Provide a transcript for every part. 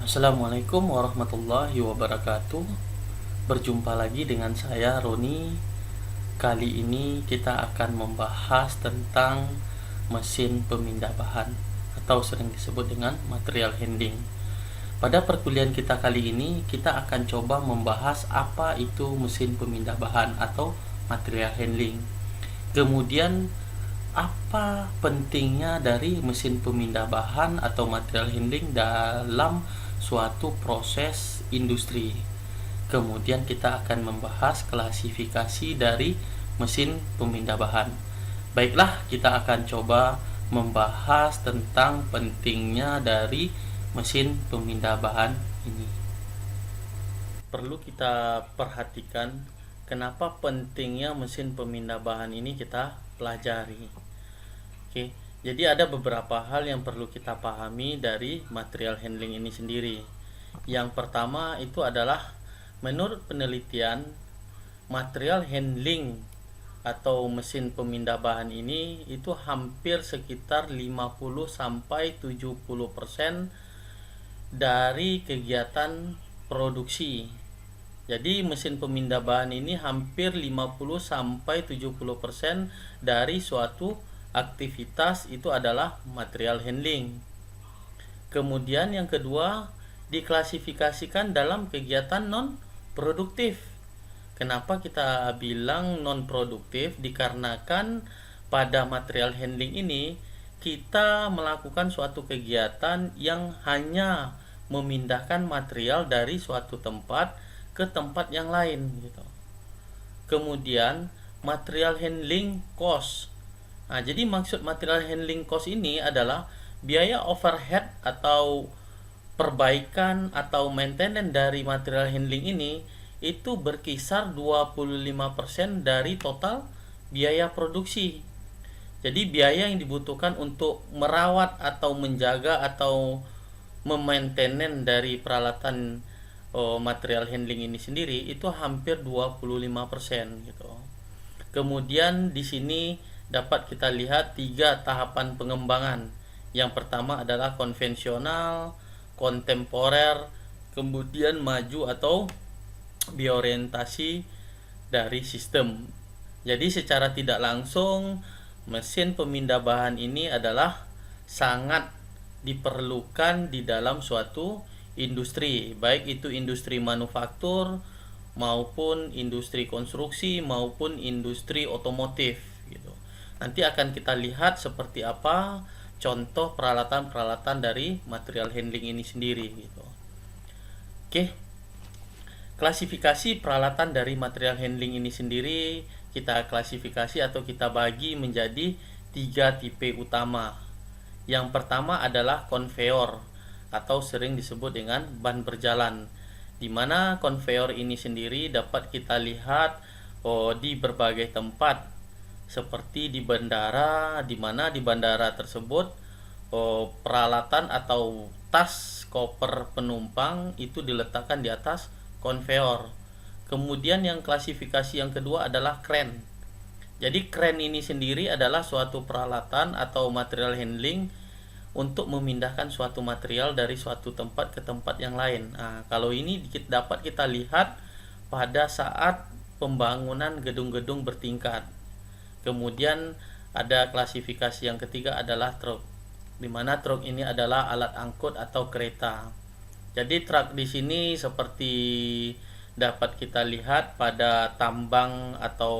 Assalamualaikum warahmatullahi wabarakatuh. Berjumpa lagi dengan saya Roni. Kali ini kita akan membahas tentang mesin pemindah bahan atau sering disebut dengan material handling. Pada perkuliahan kita kali ini kita akan coba membahas apa itu mesin pemindah bahan atau material handling. Kemudian apa pentingnya dari mesin pemindah bahan atau material handling dalam suatu proses industri. Kemudian kita akan membahas klasifikasi dari mesin pemindah bahan. Baiklah, kita akan coba membahas tentang pentingnya dari mesin pemindah bahan ini. Perlu kita perhatikan kenapa pentingnya mesin pemindah bahan ini kita pelajari. Oke, jadi ada beberapa hal yang perlu kita pahami dari material handling ini sendiri. Yang pertama itu adalah menurut penelitian material handling atau mesin pemindah bahan ini itu hampir sekitar 50 sampai 70% dari kegiatan produksi. Jadi mesin pemindah bahan ini hampir 50 sampai 70% dari suatu aktivitas itu adalah material handling. Kemudian yang kedua, diklasifikasikan dalam kegiatan non produktif. Kenapa kita bilang non produktif? Dikarenakan pada material handling ini kita melakukan suatu kegiatan yang hanya memindahkan material dari suatu tempat ke tempat yang lain gitu. Kemudian material handling cost. Nah, jadi maksud material handling cost ini adalah biaya overhead atau perbaikan atau maintenance dari material handling ini itu berkisar 25% dari total biaya produksi. Jadi biaya yang dibutuhkan untuk merawat atau menjaga atau memaintenance dari peralatan material handling ini sendiri itu hampir 25% gitu. Kemudian di sini dapat kita lihat 3 tahapan pengembangan. Yang pertama adalah konvensional, kontemporer, kemudian maju atau biorientasi dari sistem. Jadi secara tidak langsung mesin pemindah bahan ini adalah sangat diperlukan di dalam suatu industri, baik itu industri manufaktur maupun industri konstruksi maupun industri otomotif gitu. Nanti akan kita lihat seperti apa contoh peralatan-peralatan dari material handling ini sendiri gitu. Oke. Klasifikasi peralatan dari material handling ini sendiri kita klasifikasi atau kita bagi menjadi 3 tipe utama. Yang pertama adalah konveyor atau sering disebut dengan ban berjalan, di mana konveyor ini sendiri dapat kita lihat di berbagai tempat seperti di bandara, di mana di bandara tersebut peralatan atau tas koper penumpang itu diletakkan di atas konveyor. Kemudian yang klasifikasi yang kedua adalah kren. Jadi kren ini sendiri adalah suatu peralatan atau material handling untuk memindahkan suatu material dari suatu tempat ke tempat yang lain. Nah, kalau ini dapat kita lihat pada saat pembangunan gedung-gedung bertingkat. Kemudian ada klasifikasi yang ketiga adalah truk, di mana truk ini adalah alat angkut atau kereta. Jadi truk di sini seperti dapat kita lihat pada tambang atau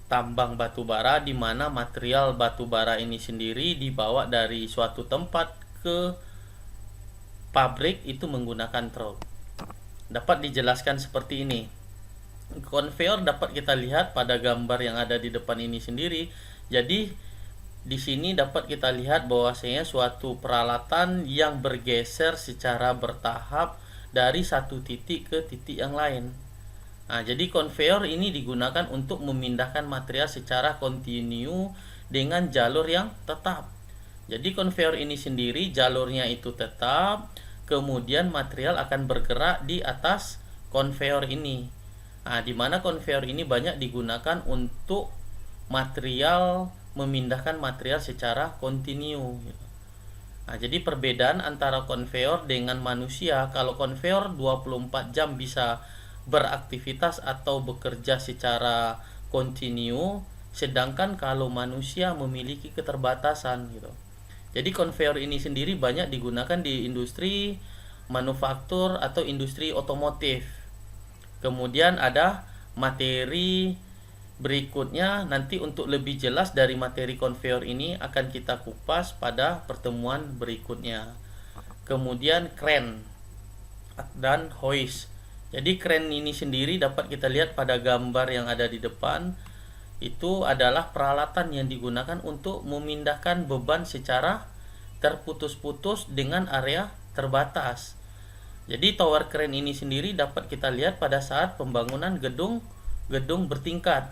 tambang batu bara, di mana material batu bara ini sendiri dibawa dari suatu tempat ke pabrik itu menggunakan truk. Dapat dijelaskan seperti ini. Konveyor dapat kita lihat pada gambar yang ada di depan ini sendiri. Jadi di sini dapat kita lihat bahwasanya suatu peralatan yang bergeser secara bertahap dari satu titik ke titik yang lain. Nah, jadi konveyor ini digunakan untuk memindahkan material secara kontinu dengan jalur yang tetap. Jadi konveyor ini sendiri jalurnya itu tetap, kemudian material akan bergerak di atas konveyor ini. Nah, di mana konveyor ini banyak digunakan untuk memindahkan material secara kontinu. Nah, jadi perbedaan antara konveyor dengan manusia, kalau konveyor 24 jam bisa beraktivitas atau bekerja secara kontinu, sedangkan kalau manusia memiliki keterbatasan gitu. Jadi konveyor ini sendiri banyak digunakan di industri manufaktur atau industri otomotif. Kemudian ada materi berikutnya, nanti untuk lebih jelas dari materi konveyor ini akan kita kupas pada pertemuan berikutnya. Kemudian kren dan hoist. Jadi kren ini sendiri dapat kita lihat pada gambar yang ada di depan. Itu adalah peralatan yang digunakan untuk memindahkan beban secara terputus-putus dengan area terbatas. Jadi tower crane ini sendiri dapat kita lihat pada saat pembangunan gedung bertingkat,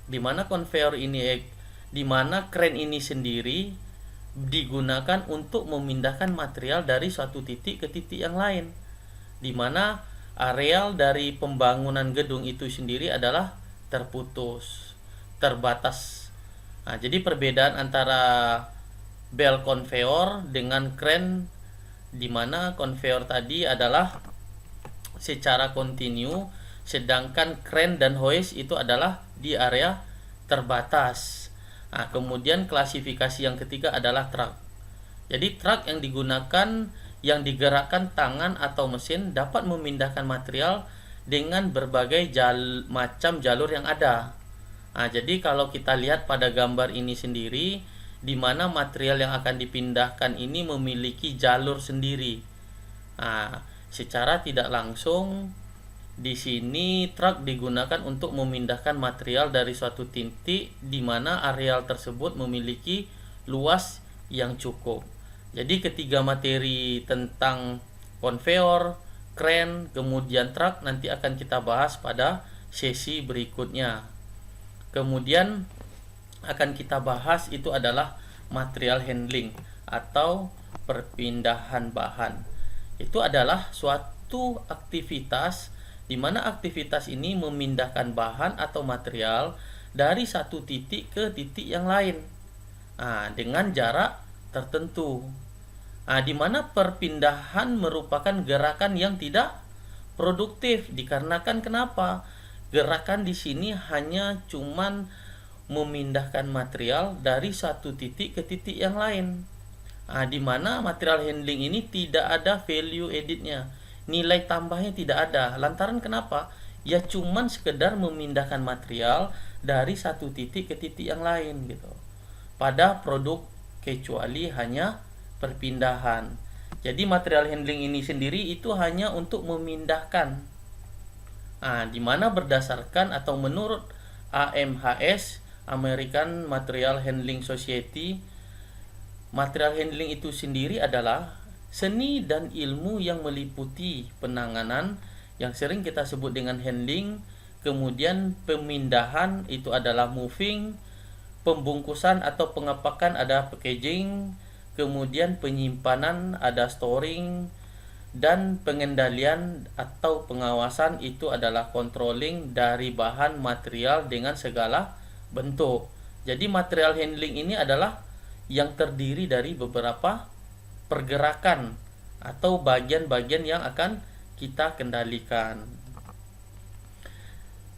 di mana konveyor ini, di mana crane ini sendiri digunakan untuk memindahkan material dari suatu titik ke titik yang lain, di mana areal dari pembangunan gedung itu sendiri adalah terputus, terbatas. Nah, jadi perbedaan antara bel konveyor dengan crane, di mana konveyor tadi adalah secara kontinu, sedangkan crane dan hoist itu adalah di area terbatas. Nah, kemudian klasifikasi yang ketiga adalah truk. Jadi truk yang digunakan, yang digerakkan tangan atau mesin, dapat memindahkan material dengan berbagai macam jalur yang ada. Nah, jadi kalau kita lihat pada gambar ini sendiri, di mana material yang akan dipindahkan ini memiliki jalur sendiri. Nah, secara tidak langsung di sini truk digunakan untuk memindahkan material dari suatu titik di mana areal tersebut memiliki luas yang cukup. Jadi ketiga materi tentang konveyor, kren, kemudian truk nanti akan kita bahas pada sesi berikutnya. Kemudian akan kita bahas itu adalah material handling atau perpindahan bahan. Itu adalah suatu aktivitas di mana aktivitas ini memindahkan bahan atau material dari satu titik ke titik yang lain, dengan jarak tertentu. Di mana perpindahan merupakan gerakan yang tidak produktif, dikarenakan kenapa? Gerakan di sini hanya cuman memindahkan material dari satu titik ke titik yang lain. Di mana material handling ini tidak ada value added-nya, nilai tambahnya tidak ada. Lantaran kenapa? Ya cuman sekedar memindahkan material dari satu titik ke titik yang lain gitu. Pada produk kecuali hanya perpindahan. Jadi material handling ini sendiri itu hanya untuk memindahkan. Di mana berdasarkan atau menurut AMHS, American Material Handling Society, material handling itu sendiri adalah seni dan ilmu yang meliputi penanganan yang sering kita sebut dengan handling, kemudian pemindahan itu adalah moving, pembungkusan atau pengepakan ada packaging, kemudian penyimpanan ada storing, dan pengendalian atau pengawasan itu adalah controlling dari bahan material dengan segala bentuk. Jadi material handling ini adalah yang terdiri dari beberapa pergerakan atau bagian-bagian yang akan kita kendalikan.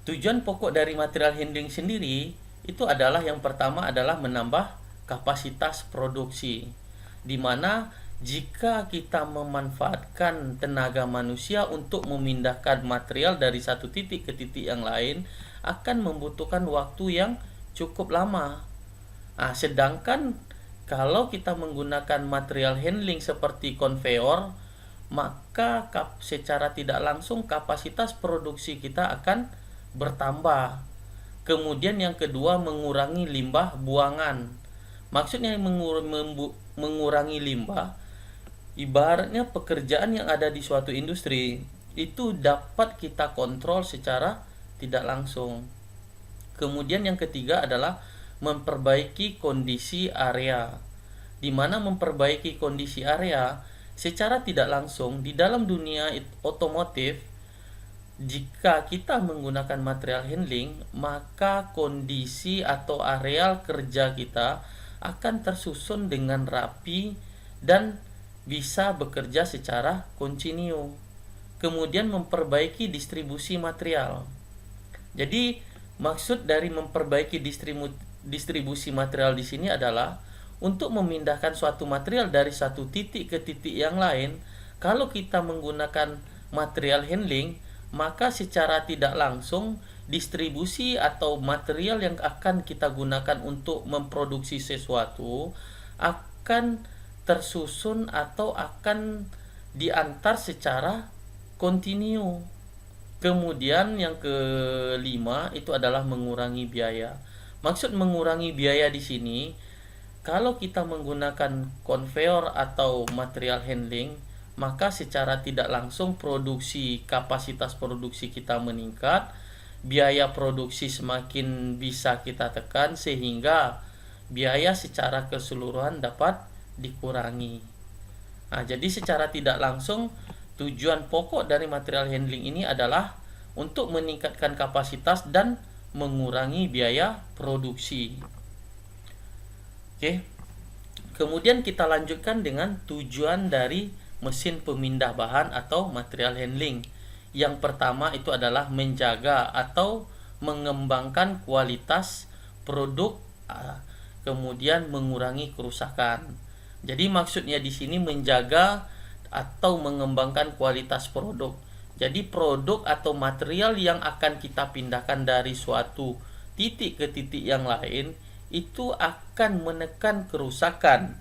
Tujuan pokok dari material handling sendiri itu adalah yang pertama adalah menambah kapasitas produksi, di mana jika kita memanfaatkan tenaga manusia untuk memindahkan material dari satu titik ke titik yang lain akan membutuhkan waktu yang cukup lama. Sedangkan kalau kita menggunakan material handling seperti konveyor, maka secara tidak langsung kapasitas produksi kita akan bertambah. Kemudian yang kedua, mengurangi limbah buangan. Maksudnya mengurangi limbah, ibaratnya pekerjaan yang ada di suatu industri itu dapat kita kontrol secara tidak langsung. Kemudian yang ketiga adalah memperbaiki kondisi area, di mana memperbaiki kondisi area secara tidak langsung di dalam dunia otomotif. Jika kita menggunakan material handling, maka kondisi atau areal kerja kita akan tersusun dengan rapi dan bisa bekerja secara kontinu. Kemudian memperbaiki distribusi material. Jadi maksud dari memperbaiki distribusi material di sini adalah untuk memindahkan suatu material dari satu titik ke titik yang lain. Kalau kita menggunakan material handling, maka secara tidak langsung distribusi atau material yang akan kita gunakan untuk memproduksi sesuatu akan tersusun atau akan diantar secara kontinu. Kemudian yang kelima itu adalah mengurangi biaya. Maksud mengurangi biaya di sini, kalau kita menggunakan konveyor atau material handling, maka secara tidak langsung kapasitas produksi kita meningkat, biaya produksi semakin bisa kita tekan sehingga biaya secara keseluruhan dapat dikurangi. Nah, jadi secara tidak langsung tujuan pokok dari material handling ini adalah untuk meningkatkan kapasitas dan mengurangi biaya produksi. Oke. Kemudian kita lanjutkan dengan tujuan dari mesin pemindah bahan atau material handling. Yang pertama itu adalah menjaga atau mengembangkan kualitas produk, kemudian mengurangi kerusakan. Jadi maksudnya di sini menjaga atau mengembangkan kualitas produk. Jadi produk atau material yang akan kita pindahkan dari suatu titik ke titik yang lain itu akan menekan kerusakan.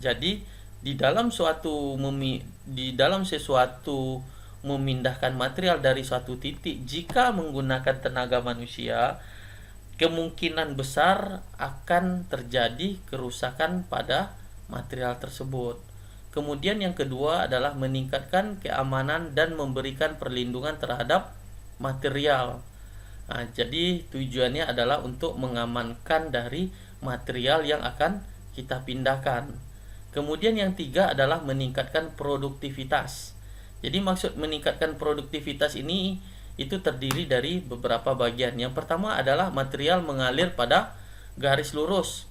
Jadi di dalam sesuatu memindahkan material dari suatu titik, jika menggunakan tenaga manusia, kemungkinan besar akan terjadi kerusakan pada material tersebut. Kemudian yang kedua adalah meningkatkan keamanan dan memberikan perlindungan terhadap material. Nah, jadi tujuannya adalah untuk mengamankan dari material yang akan kita pindahkan. Kemudian yang tiga adalah meningkatkan produktivitas. Jadi maksud meningkatkan produktivitas ini itu terdiri dari beberapa bagian. Yang pertama adalah material mengalir pada garis lurus.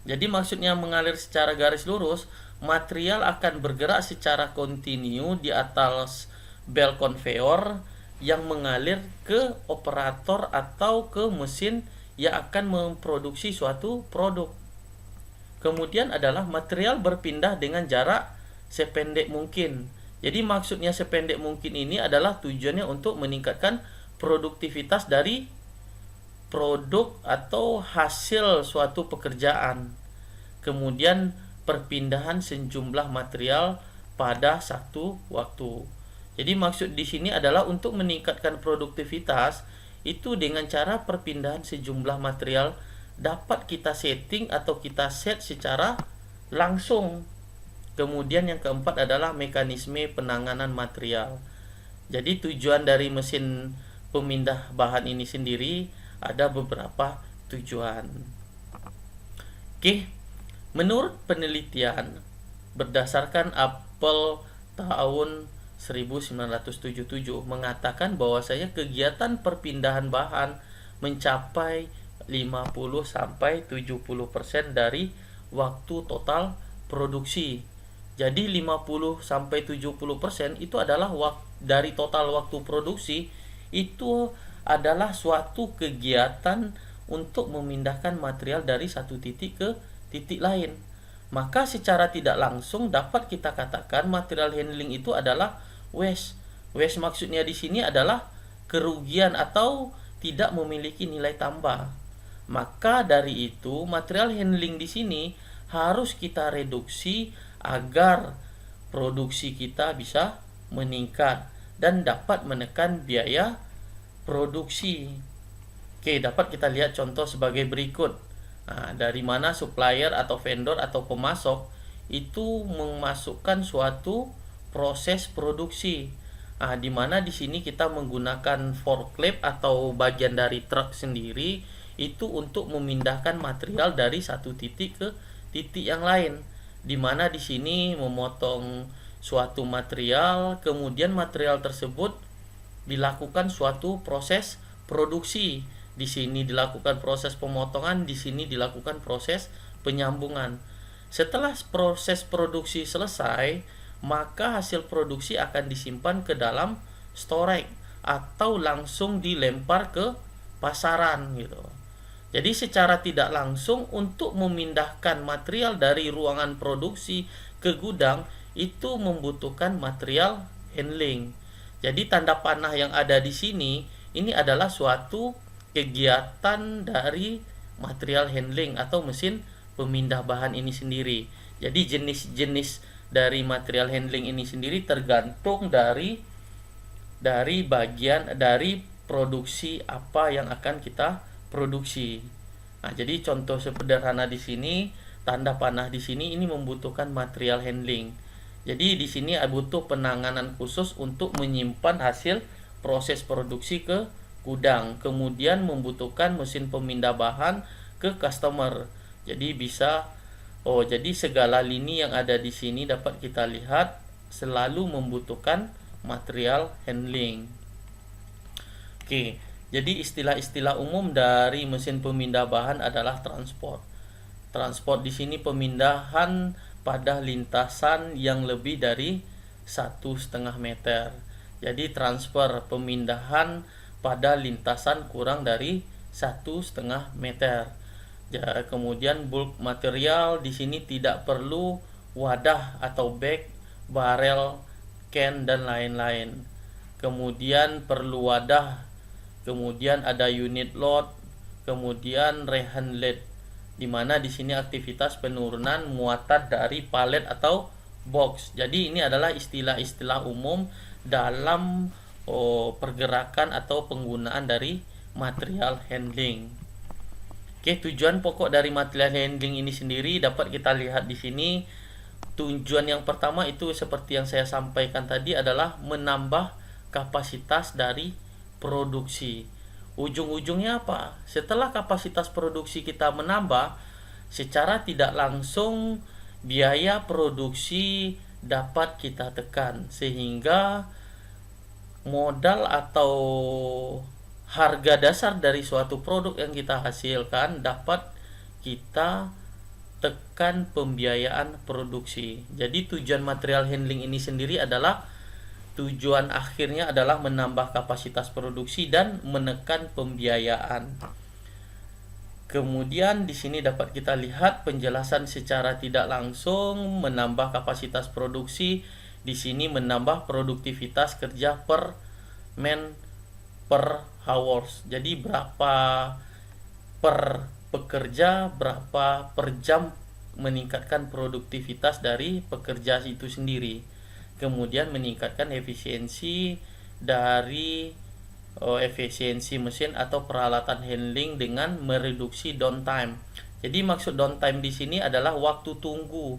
Jadi maksudnya mengalir secara garis lurus, material akan bergerak secara kontinu di atas bel konveyor yang mengalir ke operator atau ke mesin yang akan memproduksi suatu produk. Kemudian adalah material berpindah dengan jarak sependek mungkin. Jadi maksudnya sependek mungkin ini adalah tujuannya untuk meningkatkan produktivitas dari produk atau hasil suatu pekerjaan. Kemudian perpindahan sejumlah material pada satu waktu. Jadi maksud di sini adalah untuk meningkatkan produktivitas itu dengan cara perpindahan sejumlah material dapat kita setting atau kita set secara langsung. Kemudian yang keempat adalah mekanisme penanganan material. Jadi tujuan dari mesin pemindah bahan ini sendiri ada beberapa tujuan. Oke, menurut penelitian berdasarkan Apple tahun 1977 mengatakan bahwasanya kegiatan perpindahan bahan mencapai 50-70% dari waktu total produksi. Jadi 50-70% itu adalah dari total waktu produksi, itu adalah suatu kegiatan untuk memindahkan material dari satu titik ke titik lain. Maka secara tidak langsung dapat kita katakan material handling itu adalah waste. Waste maksudnya di sini adalah kerugian atau tidak memiliki nilai tambah. Maka dari itu material handling di sini harus kita reduksi agar produksi kita bisa meningkat dan dapat menekan biaya produksi. Oke, dapat kita lihat contoh sebagai berikut. Nah, dari mana supplier atau vendor atau pemasok itu memasukkan suatu proses produksi. Nah, di mana di sini kita menggunakan forklift atau bagian dari truk sendiri itu untuk memindahkan material dari satu titik ke titik yang lain. Di mana di sini memotong suatu material, kemudian material tersebut dilakukan suatu proses produksi. Di sini dilakukan proses pemotongan, di sini dilakukan proses penyambungan. Setelah proses produksi selesai, maka hasil produksi akan disimpan ke dalam storage atau langsung dilempar ke pasaran gitu. Jadi secara tidak langsung untuk memindahkan material dari ruangan produksi ke gudang itu membutuhkan material handling. Jadi tanda panah yang ada di sini ini adalah suatu kegiatan dari material handling atau mesin pemindah bahan ini sendiri. Jadi jenis-jenis dari material handling ini sendiri tergantung dari bagian dari produksi apa yang akan kita produksi. Nah, jadi contoh sederhana di sini, tanda panah di sini ini membutuhkan material handling. Jadi di sini butuh penanganan khusus untuk menyimpan hasil proses produksi ke gudang, kemudian membutuhkan mesin pemindah bahan ke customer. Jadi jadi segala lini yang ada di sini dapat kita lihat selalu membutuhkan material handling. Oke, jadi istilah-istilah umum dari mesin pemindah bahan adalah transport. Transport di sini pemindahan pada lintasan yang lebih dari 1,5 meter. Jadi transfer pemindahan pada lintasan kurang dari 1,5 meter. Ya, kemudian bulk material di sini tidak perlu wadah atau bag, barel, can dan lain-lain. Kemudian perlu wadah, kemudian ada unit load, kemudian rehan lead, di mana di sini aktivitas penurunan muatan dari palet atau box. Jadi ini adalah istilah-istilah umum dalam pergerakan atau penggunaan dari material handling. Oke, tujuan pokok dari material handling ini sendiri dapat kita lihat di sini. Tujuan yang pertama itu seperti yang saya sampaikan tadi adalah menambah kapasitas dari produksi. Ujung-ujungnya apa? Setelah kapasitas produksi kita menambah, secara tidak langsung biaya produksi dapat kita tekan sehingga modal atau harga dasar dari suatu produk yang kita hasilkan dapat kita tekan pembiayaan produksi. Jadi tujuan material handling ini sendiri adalah tujuan akhirnya adalah menambah kapasitas produksi dan menekan pembiayaan. Kemudian di sini dapat kita lihat penjelasan secara tidak langsung menambah kapasitas produksi. Di sini menambah produktivitas kerja per man per hours. Jadi berapa per pekerja, berapa per jam meningkatkan produktivitas dari pekerja itu sendiri. Kemudian meningkatkan efisiensi dari efisiensi mesin atau peralatan handling dengan mereduksi downtime. Jadi maksud downtime di sini adalah waktu tunggu.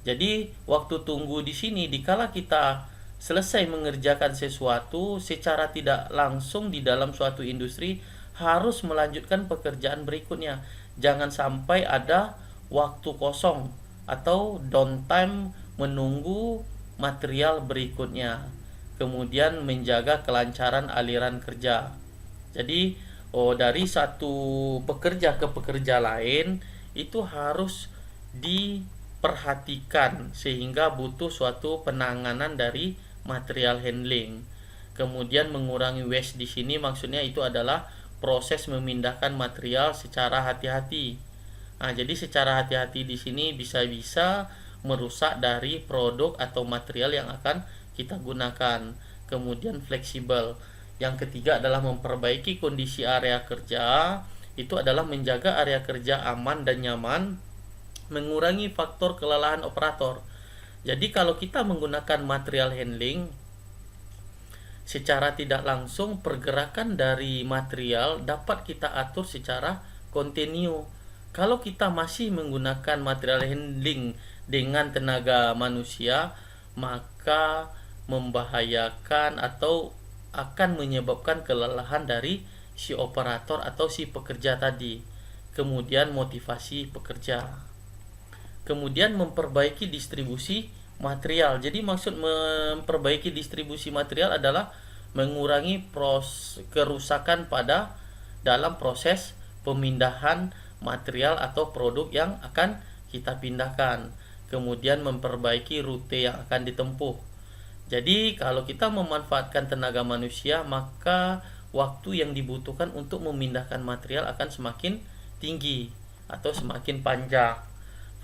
Jadi waktu tunggu di sini dikala kita selesai mengerjakan sesuatu secara tidak langsung di dalam suatu industri harus melanjutkan pekerjaan berikutnya. Jangan sampai ada waktu kosong atau downtime menunggu material berikutnya. Kemudian menjaga kelancaran aliran kerja. Jadi dari satu pekerja ke pekerja lain itu harus diperhatikan sehingga butuh suatu penanganan dari material handling. Kemudian mengurangi waste di sini maksudnya itu adalah proses memindahkan material secara hati-hati. Nah, jadi secara hati-hati di sini bisa-bisa merusak dari produk atau material yang akan kita gunakan. Kemudian fleksibel. Yang ketiga adalah memperbaiki kondisi area kerja. Itu adalah menjaga area kerja aman dan nyaman, mengurangi faktor kelelahan operator. Jadi kalau kita menggunakan material handling, secara tidak langsung pergerakan dari material dapat kita atur secara kontinu. Kalau kita masih menggunakan material handling dengan tenaga manusia, maka membahayakan atau akan menyebabkan kelelahan dari si operator atau si pekerja tadi. Kemudian motivasi pekerja. Kemudian memperbaiki distribusi material. Jadi maksud memperbaiki distribusi material adalah mengurangi kerusakan dalam proses pemindahan material atau produk yang akan kita pindahkan, kemudian memperbaiki rute yang akan ditempuh. Jadi kalau kita memanfaatkan tenaga manusia, maka waktu yang dibutuhkan untuk memindahkan material akan semakin tinggi atau semakin panjang.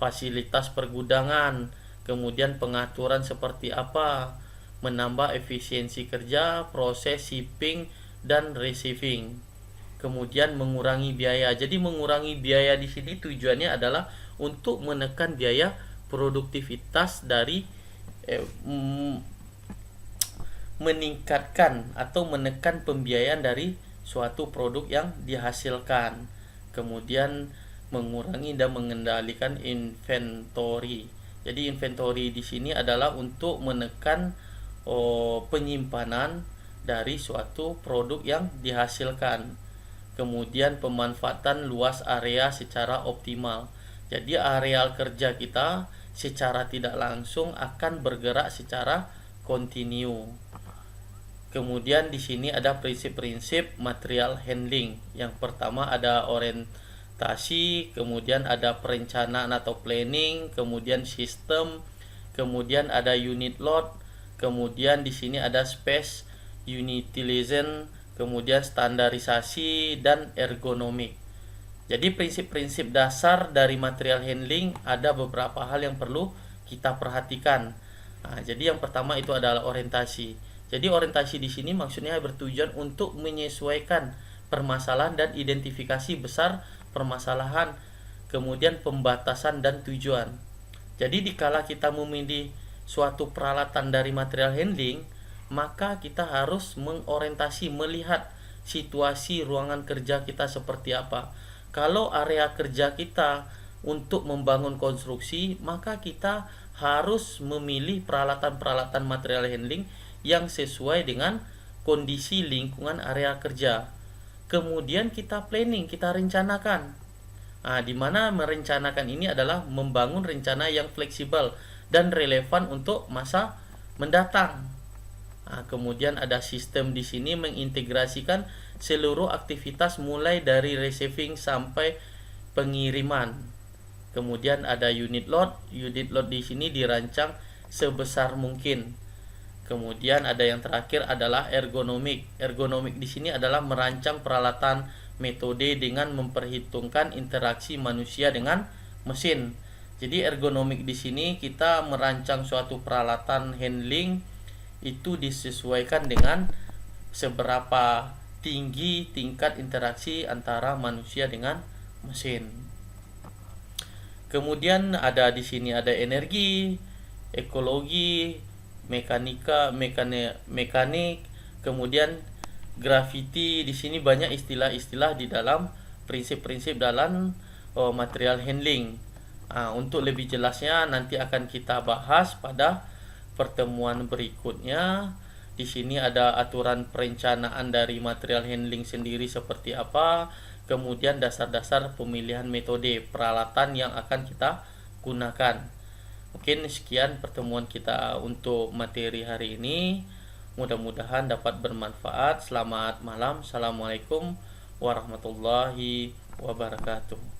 Fasilitas pergudangan, kemudian pengaturan seperti apa, menambah efisiensi kerja, proses shipping dan receiving. Kemudian mengurangi biaya. Jadi mengurangi biaya di sini tujuannya adalah untuk menekan biaya produktivitas dari meningkatkan atau menekan pembiayaan dari suatu produk yang dihasilkan. Kemudian mengurangi dan mengendalikan inventory. Jadi inventory di sini adalah untuk menekan penyimpanan dari suatu produk yang dihasilkan. Kemudian pemanfaatan luas area secara optimal. Jadi areal kerja kita secara tidak langsung akan bergerak secara kontinu. Kemudian di sini ada prinsip-prinsip material handling. Yang pertama ada orientasi, kemudian ada perencanaan atau planning, kemudian sistem, kemudian ada unit load, kemudian di sini ada space utilization, kemudian standarisasi dan ergonomik. Jadi prinsip-prinsip dasar dari material handling ada beberapa hal yang perlu kita perhatikan. Jadi yang pertama itu adalah orientasi. Jadi orientasi di sini maksudnya bertujuan untuk menyesuaikan permasalahan dan identifikasi besar permasalahan, kemudian pembatasan dan tujuan. Jadi dikala kita memilih suatu peralatan dari material handling, maka kita harus mengorientasi, melihat situasi ruangan kerja kita seperti apa. Kalau area kerja kita untuk membangun konstruksi, maka kita harus memilih peralatan-peralatan material handling yang sesuai dengan kondisi lingkungan area kerja. Kemudian kita planning, kita rencanakan. Di mana merencanakan ini adalah membangun rencana yang fleksibel dan relevan untuk masa mendatang. Kemudian ada sistem di sini mengintegrasikan seluruh aktivitas mulai dari receiving sampai pengiriman. Kemudian ada unit load. Unit load di sini dirancang sebesar mungkin. Kemudian ada yang terakhir adalah ergonomik. Ergonomik di sini adalah merancang peralatan metode dengan memperhitungkan interaksi manusia dengan mesin. Jadi ergonomik di sini kita merancang suatu peralatan handling itu disesuaikan dengan seberapa tinggi tingkat interaksi antara manusia dengan mesin. Kemudian ada di sini ada energi, ekologi, mekanik, kemudian gravity. Di sini banyak istilah-istilah di dalam prinsip-prinsip dalam material handling. Untuk lebih jelasnya nanti akan kita bahas pada pertemuan berikutnya. Di sini ada aturan perencanaan dari material handling sendiri seperti apa, kemudian dasar-dasar pemilihan metode peralatan yang akan kita gunakan. Mungkin sekian pertemuan kita untuk materi hari ini. Mudah-mudahan dapat bermanfaat. Selamat malam. Assalamualaikum warahmatullahi wabarakatuh.